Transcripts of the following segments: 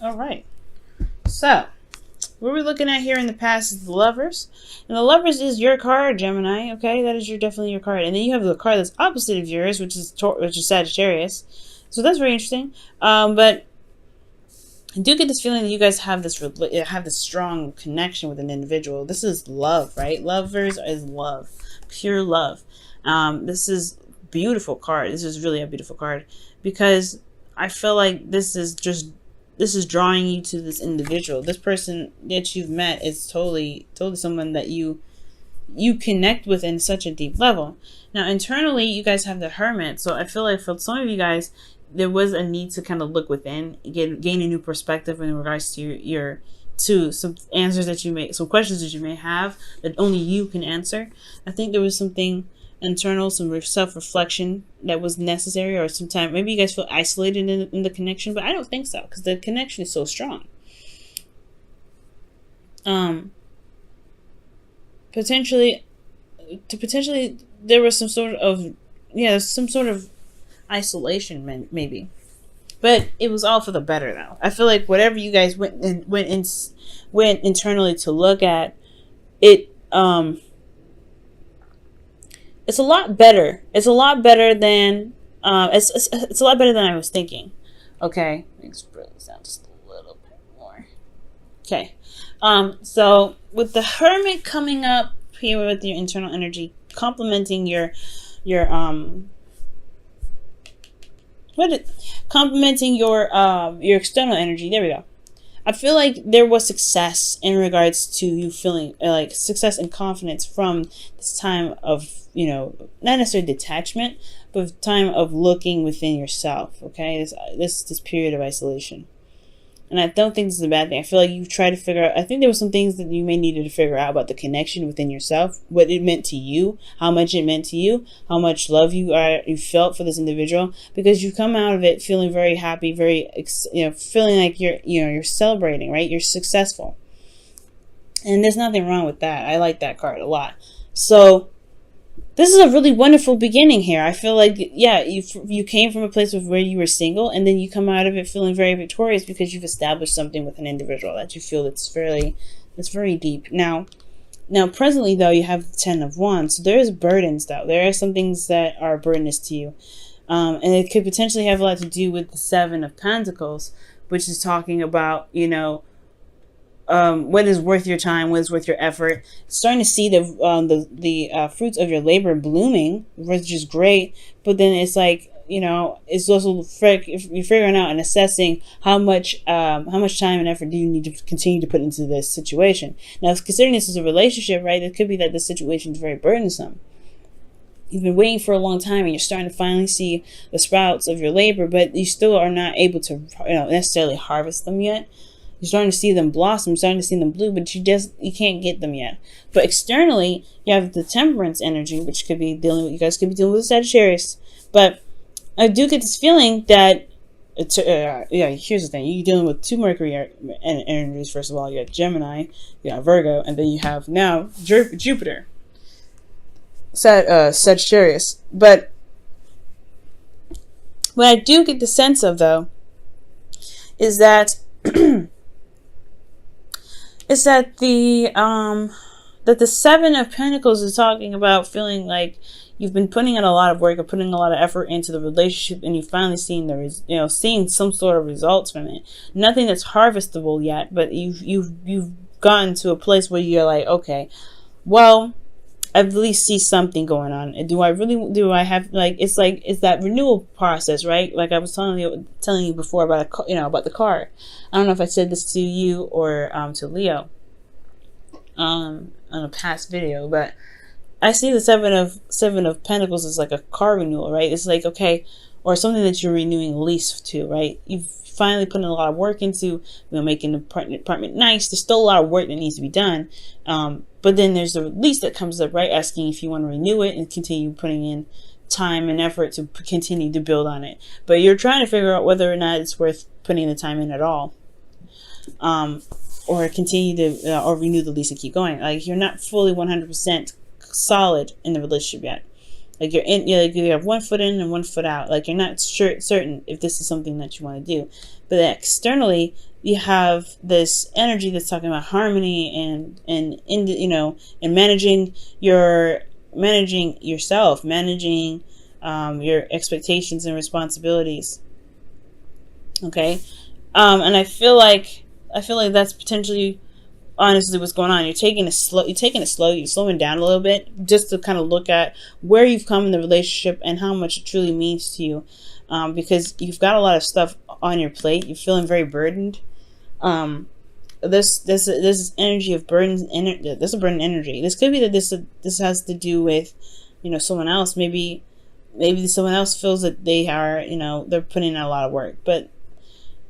All right. So, what we're looking at here in the past is the Lovers. And the Lovers is your card, Gemini. Okay, that is definitely your card. And then you have the card that's opposite of yours, which is Sagittarius. So that's very interesting. But I do get this feeling that you guys have this strong connection with an individual. This is love, right? Lovers is love, pure love. This is beautiful card. This is really a beautiful card because I feel like this is drawing you to this individual. This person that you've met is totally someone that you connect with in such a deep level. Now, internally, you guys have the Hermit. So I feel like for some of you guys, there was a need to kind of look within, gain a new perspective in regards to some answers that some questions that you may have that only you can answer. I think there was something internal, some self-reflection that was necessary, or sometimes maybe you guys feel isolated in the connection, but I don't think so because the connection is so strong. Potentially there was some sort of isolation, maybe, but it was all for the better. Though I feel like whatever you guys went internally to look at it, it's a lot better. It's a lot better than it's a lot better than I was thinking. Okay, let's bring this down just a little bit more. Okay, so with the Hermit coming up here with your internal energy, complementing your external energy. There we go. I feel like there was success in regards to you feeling like success and confidence from this time of, not necessarily detachment, but time of looking within yourself. Okay, this period of isolation. And I don't think this is a bad thing. I feel like you try to figure out, I think there were some things that you may needed to figure out about the connection within yourself, what it meant to you, how much it meant to you, how much love you felt for this individual, because you come out of it feeling very happy, feeling like you're celebrating, right? You're successful. And there's nothing wrong with that. I like that card a lot. So this is a really wonderful beginning here. I feel like, you came from a place of where you were single, and then you come out of it feeling very victorious because you've established something with an individual that you feel that's very deep. Now, presently, though, you have the 10 of Wands. So there is burdens, though. There are some things that are burdens to you. And it could potentially have a lot to do with the 7 of Pentacles, which is talking about, what is worth your time, what is worth your effort. Starting to see the fruits of your labor blooming, which is great. But then it's like, it's also you're figuring out and assessing how much time and effort do you need to continue to put into this situation. Now, considering this is a relationship, right? It could be that the situation is very burdensome. You've been waiting for a long time, and you're starting to finally see the sprouts of your labor, but you still are not able to, necessarily harvest them yet. You're starting to see them blossom, starting to see them bloom, but you can't get them yet. But externally, you have the Temperance energy, which could be you guys could be dealing with Sagittarius. But I do get this feeling that, here's the thing. You're dealing with 2 Mercury energies. First of all, you got Gemini, you got Virgo, and then you have now Jupiter, Sagittarius. But what I do get the sense of, though, is that the 7 of Pentacles is talking about feeling like you've been putting in a lot of work or putting a lot of effort into the relationship, and you've finally seen seeing some sort of results from it. Nothing that's harvestable yet, but you've gotten to a place where you're like, okay, well, I at least see something going on. Do I have it's that renewal process, right? Like I was telling you before about about the car. I don't know if I said this to you or to Leo on a past video, but I see the 7 of Pentacles as like a car renewal, right? It's like, okay, or something that you're renewing a lease to, right? You've finally put in a lot of work into making the apartment nice. There's still a lot of work that needs to be done. But then there's the lease that comes up, right? Asking if you want to renew it and continue putting in time and effort to continue to build on it. But you're trying to figure out whether or not it's worth putting the time in at all. Or continue to, or renew the lease and keep going. Like you're not fully 100% solid in the relationship yet. Like you have 1 foot in and 1 foot out. Like you're not certain if this is something that you want to do. But externally, you have this energy that's talking about harmony and in the, and managing yourself, managing your expectations and responsibilities. Okay. And I feel like that's potentially, honestly, what's going on. You're taking it slow. You're slowing down a little bit, just to kind of look at where you've come in the relationship and how much it truly means to you, because you've got a lot of stuff on your plate. You're feeling very burdened. This energy of burden. This is burden energy. This could be that this has to do with, someone else. Maybe someone else feels that they are, they're putting in a lot of work, but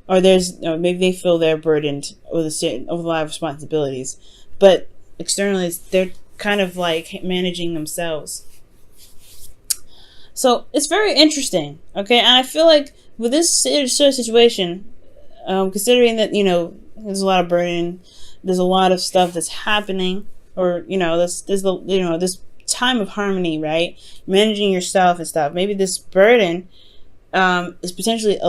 maybe they feel they're burdened with a lot of responsibilities, but externally they're kind of like managing themselves. So it's very interesting, okay? And I feel like with this sort of situation, considering that there's a lot of burden, there's a lot of stuff that's happening, or this time of harmony, right? Managing yourself and stuff. Maybe this burden is potentially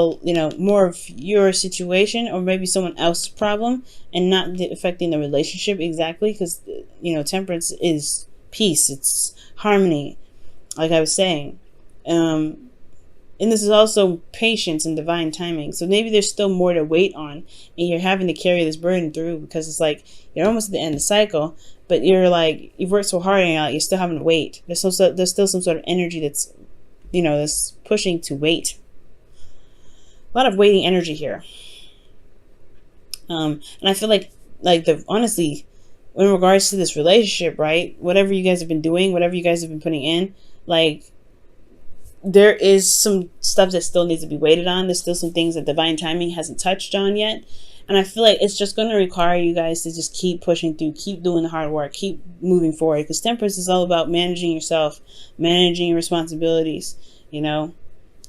more of your situation, or maybe someone else's problem, and not affecting the relationship exactly, because temperance is peace, it's harmony, like I was saying, and this is also patience and divine timing. So maybe there's still more to wait on, and you're having to carry this burden through, because it's like you're almost at the end of the cycle, but you're like, you've worked so hard and you're still having to wait. There's still some sort of energy that's this pushing to wait. A lot of waiting energy here. And I feel like honestly, in regards to this relationship, right? Whatever you guys have been doing, whatever you guys have been putting in, like, there is some stuff that still needs to be waited on. There's still some things that divine timing hasn't touched on yet. And I feel like it's just going to require you guys to just keep pushing through, keep doing the hard work, keep moving forward. Because temperance is all about managing yourself, managing your responsibilities,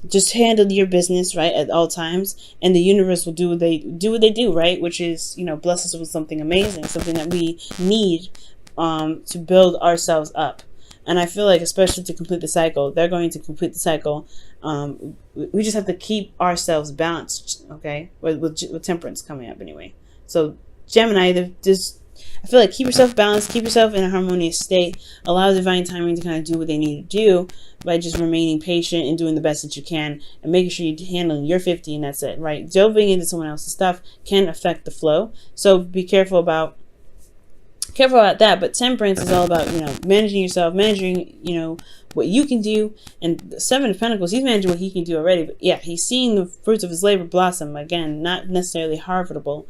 just handle your business, right, at all times, and the universe will do what they do, right, which is, bless us with something amazing, something that we need to build ourselves up. And I feel like, especially to complete the cycle, they're going to complete the cycle. We just have to keep ourselves balanced, okay, with temperance coming up anyway. So Gemini, I feel like keep yourself balanced, keep yourself in a harmonious state, allow divine timing to kind of do what they need to do by just remaining patient and doing the best that you can, and making sure you're handling your 50, and that's it, right? Delving into someone else's stuff can affect the flow, so be careful about that. But temperance is all about managing yourself, managing what you can do. And the Seven of Pentacles, he's managing what he can do already, but yeah, he's seeing the fruits of his labor blossom. Again, not necessarily harvestable,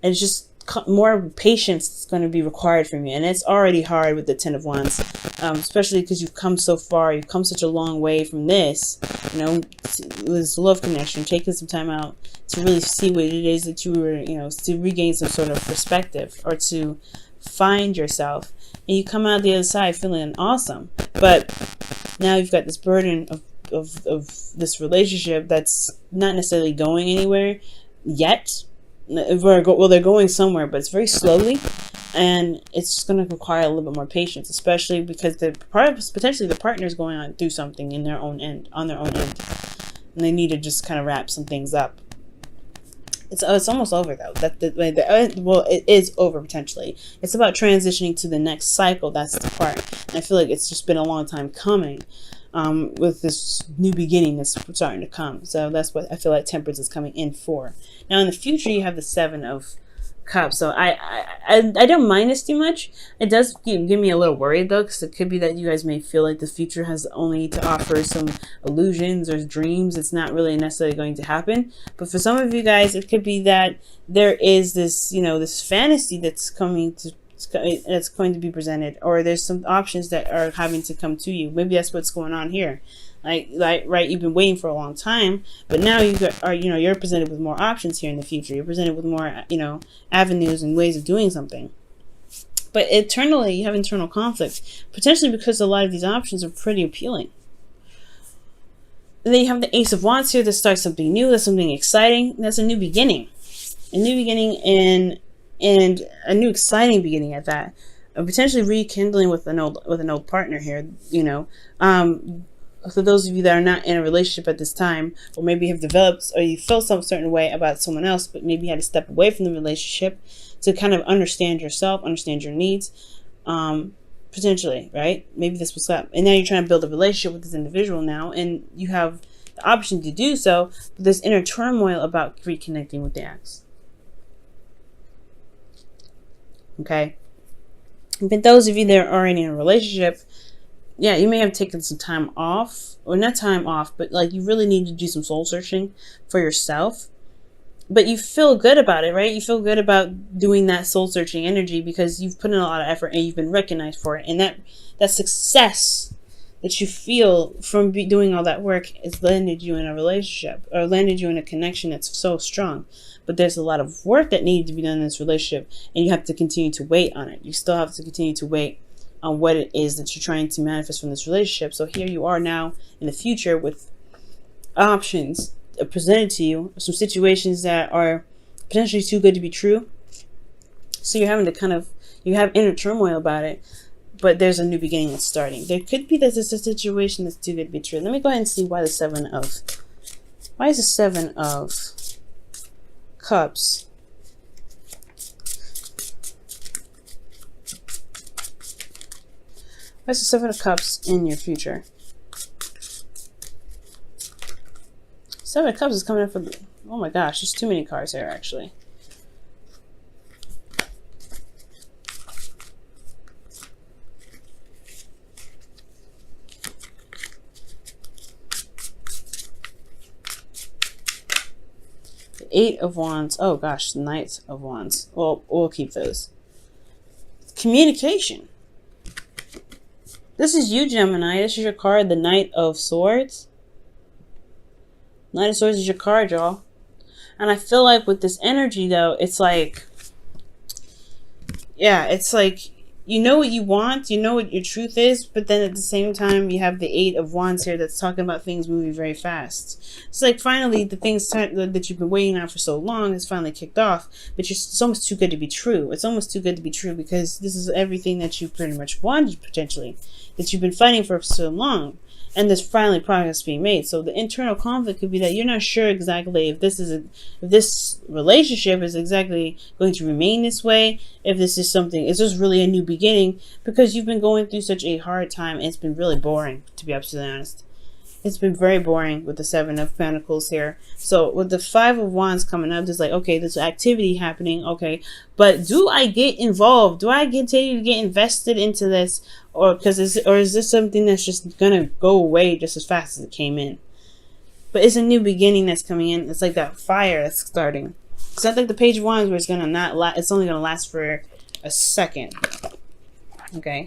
and it's just more patience is going to be required from you, and it's already hard with the Ten of Wands, especially because you've come so far, you've come such a long way from this, this love connection, taking some time out to really see what it is that you were, to regain some sort of perspective, or to find yourself, and you come out the other side feeling awesome. But now you've got this burden of this relationship that's not necessarily going anywhere yet. Well, they're going somewhere, but it's very slowly, and it's going to require a little bit more patience, especially because potentially the partner is going on through something on their own end, and they need to just kind of wrap some things up. It's almost over though. It is over potentially. It's about transitioning to the next cycle. That's the part. And I feel like it's just been a long time coming. With this new beginning that's starting to come. So that's what I feel like temperance is coming in for. Now in the future, you have the Seven of Cups. So I don't mind this too much. It does give me a little worried though, because it could be that you guys may feel like the future has only to offer some illusions or dreams. It's not really necessarily going to happen. But for some of you guys, it could be that there is this, this fantasy that's going to be presented, or there's some options that are having to come to you. Maybe that's what's going on here. Like right, you've been waiting for a long time, but now you're presented with more options here in the future. You're presented with more, avenues and ways of doing something. But internally, you have internal conflict, potentially because a lot of these options are pretty appealing. And then you have the Ace of Wands here to start something new. That's something exciting. That's a new beginning. A new beginning and a new exciting beginning at that. Potentially rekindling with an old partner here, for those of you that are not in a relationship at this time, or maybe have developed, or you felt some certain way about someone else, but maybe you had to step away from the relationship to kind of understand yourself, understand your needs, potentially, right? Maybe this was up, and now you're trying to build a relationship with this individual now, and you have the option to do so, but there's inner turmoil about reconnecting with the ex. Okay? But those of you that are already in a relationship, yeah, you may have taken some time off, or not time off, but like you really need to do some soul searching for yourself. But you feel good about it, right? You feel good about doing that soul searching energy because you've put in a lot of effort and you've been recognized for it. And that success that you feel from doing all that work has landed you in a relationship, or landed you in a connection that's so strong. But there's a lot of work that needs to be done in this relationship, and you have to continue to wait on it. You still have to continue to wait on what it is that you're trying to manifest from this relationship. So here you are now in the future with options presented to you, some situations that are potentially too good to be true. So you're having to you have inner turmoil about it, but there's a new beginning that's starting. There could be that there's a situation that's too good to be true. Let me go ahead and see why is the Seven of Cups What's the Seven of Cups in your future? Seven of Cups is coming up for the... Oh my gosh, there's too many cards here, actually. The Eight of Wands. Oh gosh, the Knight of Wands. Well, we'll keep those. Communication. This is you, Gemini. This is your card, the Knight of Swords. Knight of Swords is your card, y'all. And I feel like with this energy, though, it's like... Yeah, it's like... You know what you want, you know what your truth is, but then at the same time, you have the Eight of Wands here that's talking about things moving very fast. It's like finally the things that you've been waiting on for so long has finally kicked off, but it's almost too good to be true. It's almost too good to be true because this is everything that you pretty much wanted, potentially, that you've been fighting for so long. And there's finally progress being made. So the internal conflict could be that you're not sure exactly if this relationship is exactly going to remain this way. If this is is this really a new beginning? Because you've been going through such a hard time. And it's been really boring, to be absolutely honest. It's been very boring with the Seven of Pentacles here. So with the Five of Wands coming up, there's like, okay, there's activity happening. Okay, but do I get involved? Do I continue to get invested into this? Or is this something that's just gonna go away just as fast as it came in? But it's a new beginning that's coming in. It's like that fire that's starting. It's not like the Page of Wands where it's gonna not last. It's only gonna last for a second. Okay,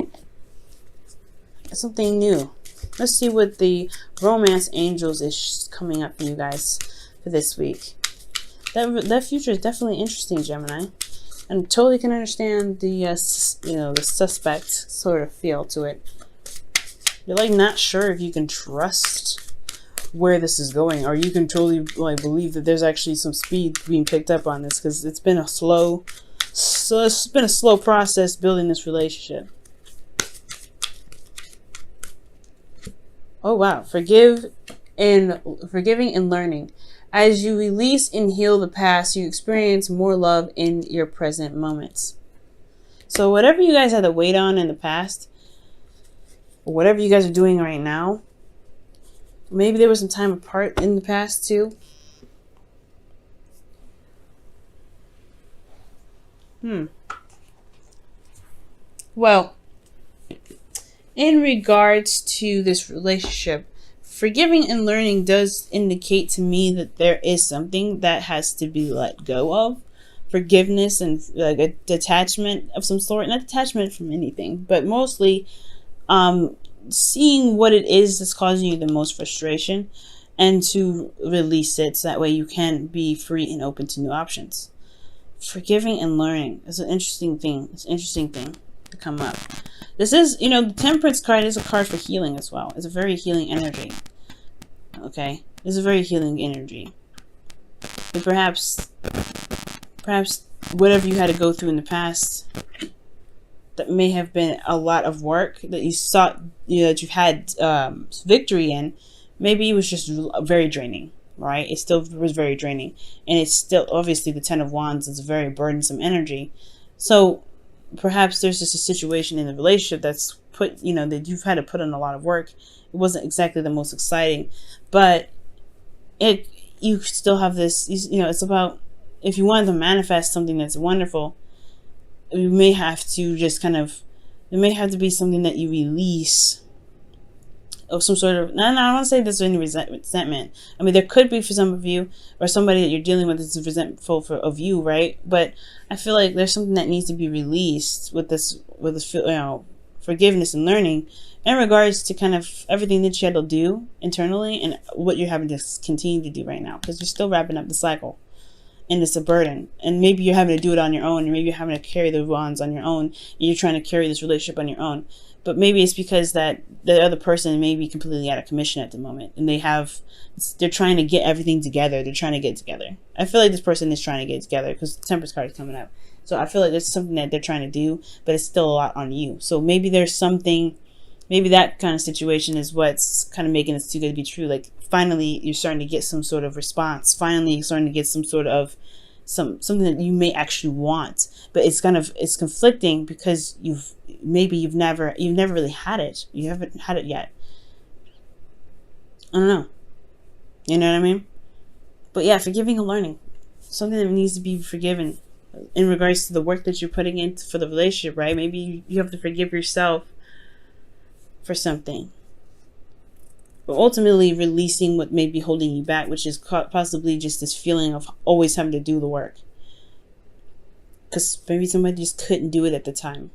it's something new. Let's see what the Romance Angels is coming up for you guys for this week. That future is definitely interesting, Gemini. And totally can understand the, the suspect sort of feel to it. You're like not sure if you can trust where this is going, or you can totally like believe that there's actually some speed being picked up on this, because it's been a slow process building this relationship. Oh wow, forgiving and learning. As you release and heal the past, you experience more love in your present moments. So whatever you guys had to wait on in the past, or whatever you guys are doing right now, maybe there was some time apart in the past too. Well, in regards to this relationship, forgiving and learning does indicate to me that there is something that has to be let go of. Forgiveness and like a detachment of some sort. Not detachment from anything, but mostly seeing what it is that's causing you the most frustration and to release it so that way you can be free and open to new options. Forgiving and learning is an interesting thing. It's an interesting thing to come up. This is, the Temperance card is a card for healing as well. It's a very healing energy. Okay? It's a very healing energy. But perhaps whatever you had to go through in the past that may have been a lot of work that you sought, that you've had victory in, maybe it was just very draining, right? It still was very draining. And it's still, obviously, the Ten of Wands is a very burdensome energy. So perhaps there's just a situation in the relationship that's that you've had to put in a lot of work. It wasn't exactly the most exciting, but you still have this, it's about, if you wanted to manifest something that's wonderful, you may have to just kind of, it may have to be something that you release of some sort of, no, I don't want to say there's any resentment. I mean, there could be for some of you, or somebody that you're dealing with is resentful of you, right? But I feel like there's something that needs to be released with this forgiveness and learning in regards to kind of everything that you had to do internally and what you're having to continue to do right now, because you're still wrapping up the cycle. And it's a burden, and maybe you're having to do it on your own, and maybe you're having to carry the wands on your own, and you're trying to carry this relationship on your own. But maybe it's because that the other person may be completely out of commission at the moment, and they're trying to get everything together. They're trying to get together. I feel like this person is trying to get together because the Temperance card is coming up. So I feel like there's something that they're trying to do, but it's still a lot on you. So maybe there's something, maybe that kind of situation is what's kind of making this too good to be true. Like, finally, you're starting to get some sort of response. Finally, you're starting to get some sort of something that you may actually want, but it's conflicting because you've never really had it. You haven't had it yet. I don't know. You know what I mean? But yeah, forgiving and learning, something that needs to be forgiven in regards to the work that you're putting in for the relationship, right? Maybe you have to forgive yourself for something, but ultimately releasing what may be holding you back, which is possibly just this feeling of always having to do the work, because maybe somebody just couldn't do it at the time.